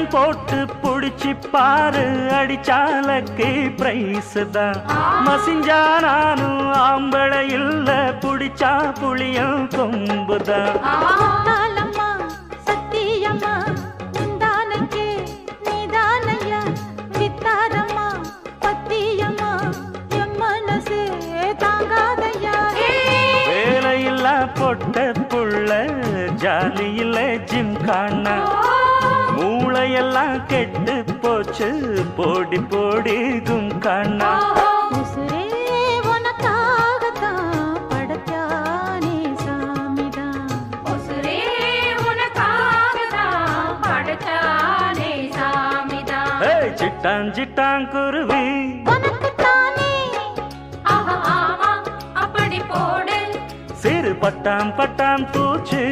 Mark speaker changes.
Speaker 1: கண் போட்டு புடிச்சு பாரு, அடிச்சாலக்கு பிரைஸ் தான். மசிஞ்சா நானும் ஆம்பளை இல்ல, புடிச்சா புளியும் கொம்புதான்.
Speaker 2: சத்தியம்மா உண்டானக்கே நீதானையா, வித்தாரம்மா பத்தியம்மா என் மனசே தாங்காதையா.
Speaker 1: வேலையில்லா பொட்ட புள்ள, ஜாலியில ஜிம் காணா, மூளையெல்லாம் கெட்டு போச்சு, போடி போடி கும் காணா.
Speaker 2: உசுரே உனக்காகத்தான் படைச்சானே சாமிதான், உசுரே உனக்காகத்தான் படைச்சானே சாமிதான்.
Speaker 1: சிட்டான் சிட்டான் குருவி
Speaker 2: உனக்குத்தானே, ஆஹா ஆமா அப்படி போடு.
Speaker 1: சிறு பட்டாம் பட்டாம் பூச்சு